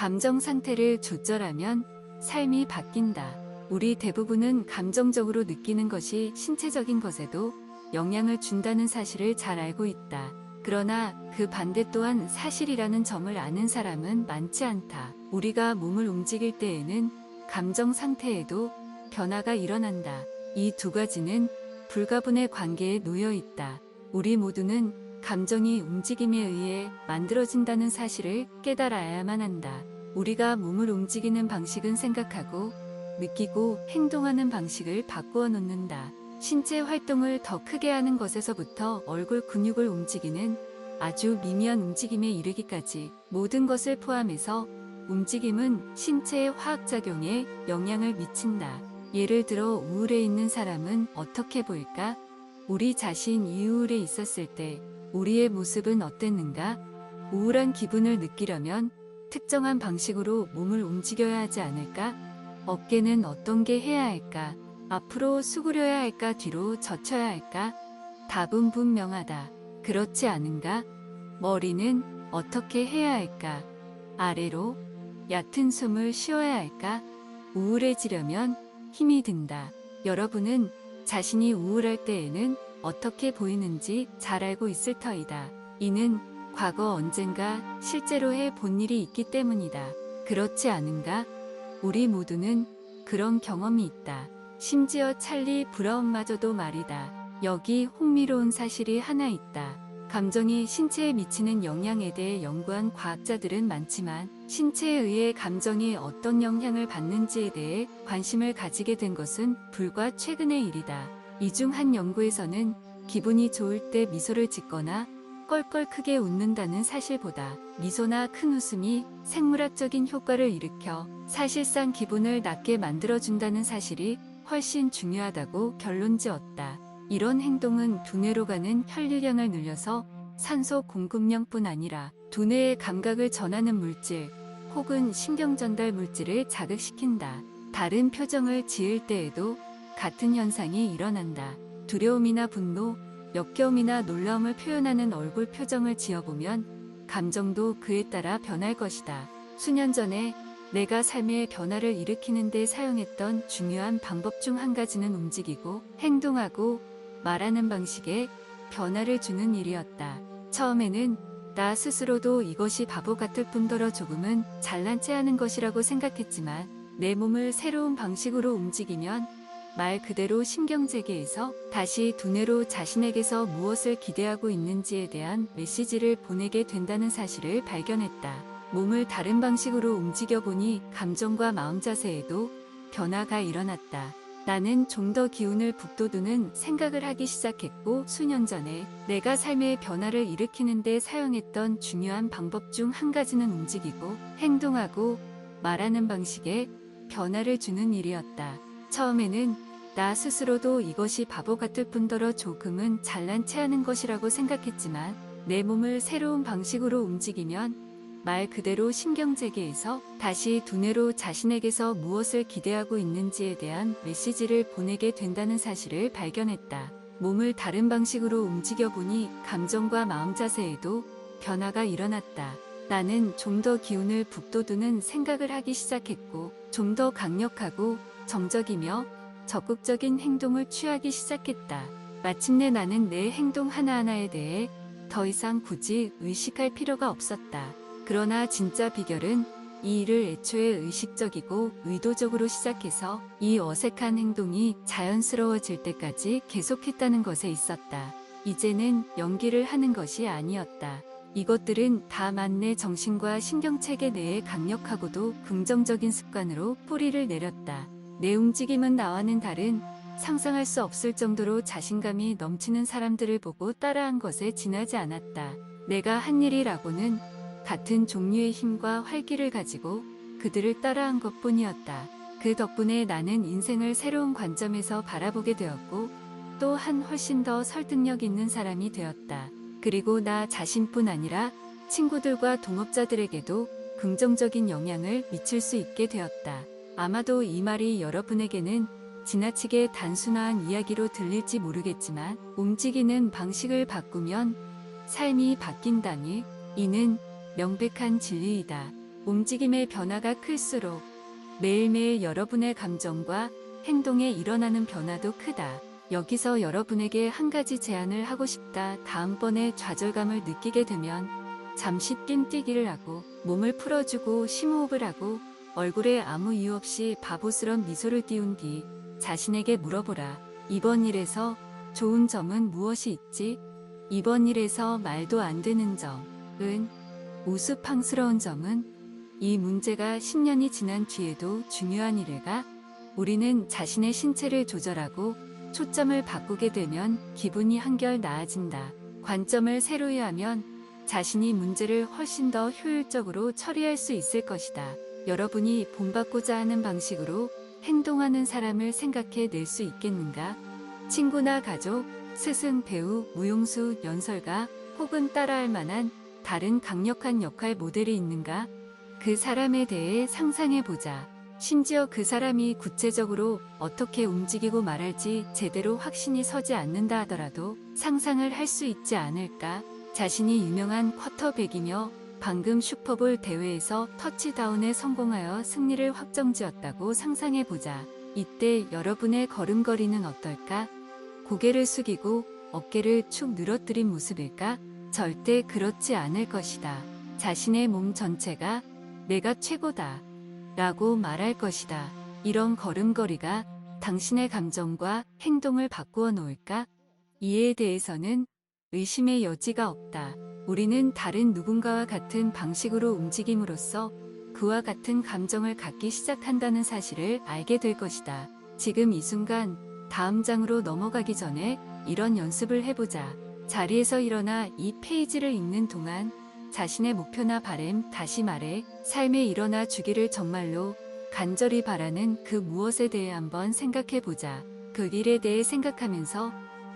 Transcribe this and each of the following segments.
감정 상태를 조절하면 삶이 바뀐다. 우리 대부분은 감정적으로 느끼는 것이 신체적인 것에도 영향을 준다는 사실을 잘 알고 있다. 그러나 그 반대 또한 사실이라는 점을 아는 사람은 많지 않다. 우리가 몸을 움직일 때에는 감정 상태에도 변화가 일어난다. 이 두 가지는 불가분의 관계에 놓여 있다. 우리 모두는 감정이 움직임에 의해 만들어진다는 사실을 깨달아야만 한다. 우리가 몸을 움직이는 방식은 생각하고 느끼고 행동하는 방식을 바꾸어 놓는다. 신체 활동을 더 크게 하는 것에서부터 얼굴 근육을 움직이는 아주 미미한 움직임에 이르기까지 모든 것을 포함해서 움직임은 신체의 화학작용에 영향을 미친다. 예를 들어 우울해 있는 사람은 어떻게 보일까? 우리 자신이 우울해 있었을 때 우리의 모습은 어땠는가? 우울한 기분을 느끼려면 특정한 방식으로 몸을 움직여야 하지 않을까? 어깨는 어떤 게 해야 할까? 앞으로 수그려야 할까? 뒤로 젖혀야 할까? 답은 분명하다. 그렇지 않은가? 머리는 어떻게 해야 할까? 아래로 얕은 숨을 쉬어야 할까? 우울해지려면 힘이 든다. 여러분은 자신이 우울할 때에는 어떻게 보이는지 잘 알고 있을 터이다. 이는 과거 언젠가 실제로 해본 일이 있기 때문이다. 그렇지 않은가? 우리 모두는 그런 경험이 있다. 심지어 찰리 브라운마저도 말이다. 여기 흥미로운 사실이 하나 있다. 감정이 신체에 미치는 영향에 대해 연구한 과학자들은 많지만 신체에 의해 감정이 어떤 영향을 받는지에 대해 관심을 가지게 된 것은 불과 최근의 일이다. 이 중 한 연구에서는 기분이 좋을 때 미소를 짓거나 껄껄 크게 웃는다는 사실보다 미소나 큰 웃음이 생물학적인 효과를 일으켜 사실상 기분을 낮게 만들어준다는 사실이 훨씬 중요하다고 결론지었다. 이런 행동은 두뇌로 가는 혈류량을 늘려서 산소 공급량뿐 아니라 두뇌의 감각을 전하는 물질 혹은 신경전달 물질을 자극시킨다. 다른 표정을 지을 때에도 같은 현상이 일어난다. 두려움이나 분노, 역겨움이나 놀라움을 표현하는 얼굴 표정을 지어보면 감정도 그에 따라 변할 것이다. 수년 전에 내가 삶의 변화를 일으키는 데 사용했던 중요한 방법 중 한 가지는 움직이고 행동하고 말하는 방식에 변화를 주는 일이었다. 처음에는 나 스스로도 이것이 바보 같을 뿐더러 조금은 잘난 체 하는 것이라고 생각했지만 내 몸을 새로운 방식으로 움직이면 말 그대로 신경제계에서 다시 두뇌로 자신에게서 무엇을 기대하고 있는지에 대한 메시지를 보내게 된다는 사실을 발견했다. 몸을 다른 방식으로 움직여보니 감정과 마음 자세에도 변화가 일어났다. 나는 좀 더 기운을 북돋우는 생각을 하기 시작했고 수년 전에 내가 삶의 변화를 일으키는 데 사용했던 중요한 방법 중 한 가지는 움직이고 행동하고 말하는 방식에 변화를 주는 일이었다. 처음에는 나 스스로도 이것이 바보 같을 뿐더러 조금은 잘난 체 하는 것이라고 생각했지만 내 몸을 새로운 방식으로 움직이면 말 그대로 신경제계에서 다시 두뇌로 자신에게서 무엇을 기대하고 있는지에 대한 메시지를 보내게 된다는 사실을 발견했다. 몸을 다른 방식으로 움직여보니 감정과 마음 자세에도 변화가 일어났다. 나는 좀 더 기운을 북돋우는 생각을 하기 시작했고 좀 더 강력하고 정적이며 적극적인 행동을 취하기 시작했다. 마침내 나는 내 행동 하나하나에 대해 더 이상 굳이 의식할 필요가 없었다. 그러나 진짜 비결은 이 일을 애초에 의식적이고 의도적으로 시작해서 이 어색한 행동이 자연스러워질 때까지 계속했다는 것에 있었다. 이제는 연기를 하는 것이 아니었다. 이것들은 다만 내 정신과 신경체계 내에 강력하고도 긍정적인 습관으로 뿌리를 내렸다. 내 움직임은 나와는 다른 상상할 수 없을 정도로 자신감이 넘치는 사람들을 보고 따라한 것에 지나지 않았다. 내가 한 일이라고는 같은 종류의 힘과 활기를 가지고 그들을 따라한 것뿐이었다. 그 덕분에 나는 인생을 새로운 관점에서 바라보게 되었고 또한 훨씬 더 설득력 있는 사람이 되었다. 그리고 나 자신뿐 아니라 친구들과 동업자들에게도 긍정적인 영향을 미칠 수 있게 되었다. 아마도 이 말이 여러분에게는 지나치게 단순한 이야기로 들릴지 모르겠지만 움직이는 방식을 바꾸면 삶이 바뀐다니 이는 명백한 진리이다. 움직임의 변화가 클수록 매일매일 여러분의 감정과 행동에 일어나는 변화도 크다. 여기서 여러분에게 한 가지 제안을 하고 싶다. 다음번에 좌절감을 느끼게 되면 잠시 뜀뛰기를 하고 몸을 풀어주고 심호흡을 하고 얼굴에 아무 이유 없이 바보스런 미소를 띄운 뒤 자신에게 물어보라. 이번 일에서 좋은 점은 무엇이 있지? 이번 일에서 말도 안 되는 점은? 우스팡스러운 점은? 이 문제가 10년이 지난 뒤에도 중요한 일일까? 우리는 자신의 신체를 조절하고 초점을 바꾸게 되면 기분이 한결 나아진다. 관점을 새로이 하면 자신이 문제를 훨씬 더 효율적으로 처리할 수 있을 것이다. 여러분이 본받고자 하는 방식으로 행동하는 사람을 생각해 낼 수 있겠는가? 친구나 가족, 스승, 배우, 무용수, 연설가 혹은 따라할 만한 다른 강력한 역할 모델이 있는가? 그 사람에 대해 상상해 보자. 심지어 그 사람이 구체적으로 어떻게 움직이고 말할지 제대로 확신이 서지 않는다 하더라도 상상을 할 수 있지 않을까? 자신이 유명한 쿼터백이며 방금 슈퍼볼 대회에서 터치다운에 성공하여 승리를 확정지었다고 상상해 보자. 이때 여러분의 걸음걸이는 어떨까? 고개를 숙이고 어깨를 축 늘어뜨린 모습일까? 절대 그렇지 않을 것이다. 자신의 몸 전체가 내가 최고다 라고 말할 것이다. 이런 걸음걸이가 당신의 감정과 행동을 바꾸어 놓을까? 이에 대해서는 의심의 여지가 없다. 우리는 다른 누군가와 같은 방식으로 움직임으로써 그와 같은 감정을 갖기 시작한다는 사실을 알게 될 것이다. 지금 이 순간 다음 장으로 넘어가기 전에 이런 연습을 해보자. 자리에서 일어나 이 페이지를 읽는 동안 자신의 목표나 바램, 다시 말해 삶에 일어나 주기를 정말로 간절히 바라는 그 무엇에 대해 한번 생각해보자. 그 일에 대해 생각하면서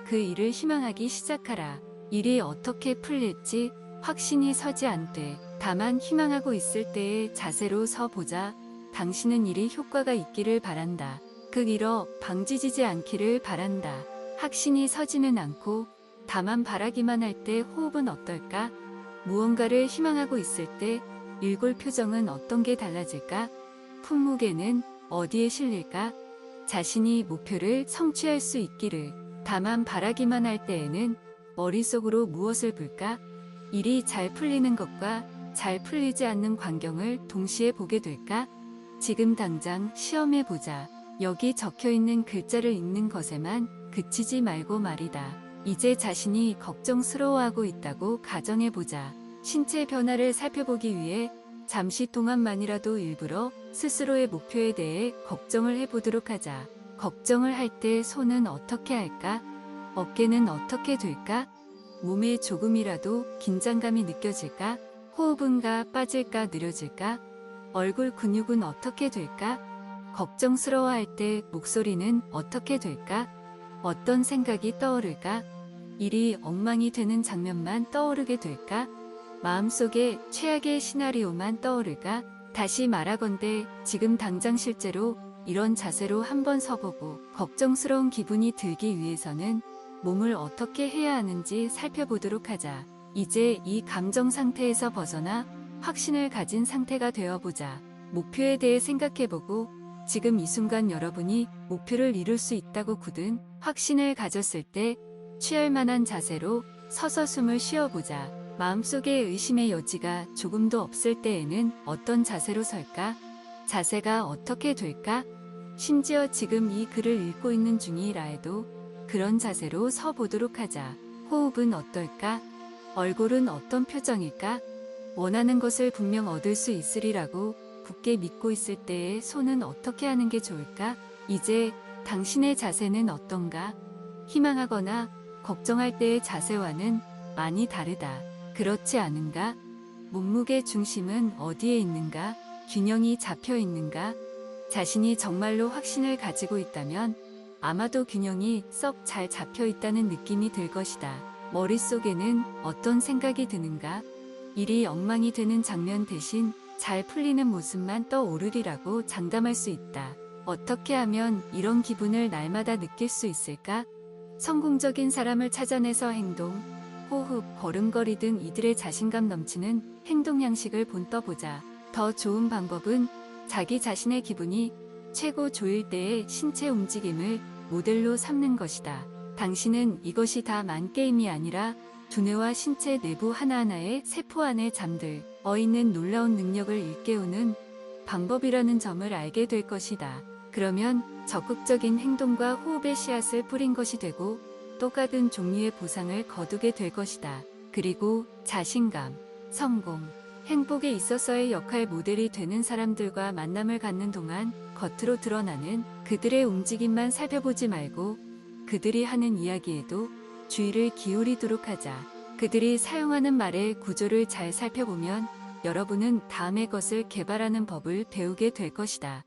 그 일을 희망하기 시작하라. 일이 어떻게 풀릴지 확신이 서지 않되 다만 희망하고 있을 때의 자세로 서보자. 당신은 일이 효과가 있기를 바란다. 그 일어 방지지지 않기를 바란다. 확신이 서지는 않고 다만 바라기만 할 때 호흡은 어떨까? 무언가를 희망하고 있을 때 일골 표정은 어떤 게 달라질까? 품무게는 어디에 실릴까? 자신이 목표를 성취할 수 있기를 다만 바라기만 할 때에는 머릿속으로 무엇을 볼까? 일이 잘 풀리는 것과 잘 풀리지 않는 광경을 동시에 보게 될까? 지금 당장 시험해보자. 여기 적혀있는 글자를 읽는 것에만 그치지 말고 말이다. 이제 자신이 걱정스러워하고 있다고 가정해보자. 신체 변화를 살펴보기 위해 잠시 동안만이라도 일부러 스스로의 목표에 대해 걱정을 해보도록 하자. 걱정을 할 때 손은 어떻게 할까? 어깨는 어떻게 될까? 몸에 조금이라도 긴장감이 느껴질까? 호흡은 빠질까 느려질까? 얼굴 근육은 어떻게 될까? 걱정스러워할 때 목소리는 어떻게 될까? 어떤 생각이 떠오를까? 일이 엉망이 되는 장면만 떠오르게 될까? 마음속에 최악의 시나리오만 떠오를까? 다시 말하건대 지금 당장 실제로 이런 자세로 한번 서보고 걱정스러운 기분이 들기 위해서는 몸을 어떻게 해야 하는지 살펴보도록 하자. 이제 이 감정 상태에서 벗어나 확신을 가진 상태가 되어보자. 목표에 대해 생각해보고 지금 이 순간 여러분이 목표를 이룰 수 있다고 굳은 확신을 가졌을 때 취할 만한 자세로 서서 숨을 쉬어보자. 마음속에 의심의 여지가 조금도 없을 때에는 어떤 자세로 설까? 자세가 어떻게 될까? 심지어 지금 이 글을 읽고 있는 중이라 해도 그런 자세로 서보도록 하자. 호흡은 어떨까? 얼굴은 어떤 표정일까? 원하는 것을 분명 얻을 수 있으리라고 굳게 믿고 있을 때의 손은 어떻게 하는 게 좋을까? 이제 당신의 자세는 어떤가? 희망하거나 걱정할 때의 자세와는 많이 다르다. 그렇지 않은가? 몸무게 중심은 어디에 있는가? 균형이 잡혀 있는가? 자신이 정말로 확신을 가지고 있다면 아마도 균형이 썩 잘 잡혀 있다는 느낌이 들 것이다. 머릿속에는 어떤 생각이 드는가? 일이 엉망이 되는 장면 대신 잘 풀리는 모습만 떠오르리라고 장담할 수 있다. 어떻게 하면 이런 기분을 날마다 느낄 수 있을까? 성공적인 사람을 찾아내서 행동, 호흡, 걸음걸이 등 이들의 자신감 넘치는 행동 양식을 본떠보자. 더 좋은 방법은 자기 자신의 기분이 최고 좋을 때의 신체 움직임을 모델로 삼는 것이다. 당신은 이것이 다만 게임이 아니라 두뇌와 신체 내부 하나하나의 세포 안에 잠들어 있는 놀라운 능력을 일깨우는 방법이라는 점을 알게 될 것이다. 그러면 적극적인 행동과 호흡의 씨앗을 뿌린 것이 되고 똑같은 종류의 보상을 거두게 될 것이다. 그리고 자신감, 성공, 행복에 있어서의 역할 모델이 되는 사람들과 만남을 갖는 동안 겉으로 드러나는 그들의 움직임만 살펴보지 말고 그들이 하는 이야기에도 주의를 기울이도록 하자. 그들이 사용하는 말의 구조를 잘 살펴보면 여러분은 다음의 것을 개발하는 법을 배우게 될 것이다.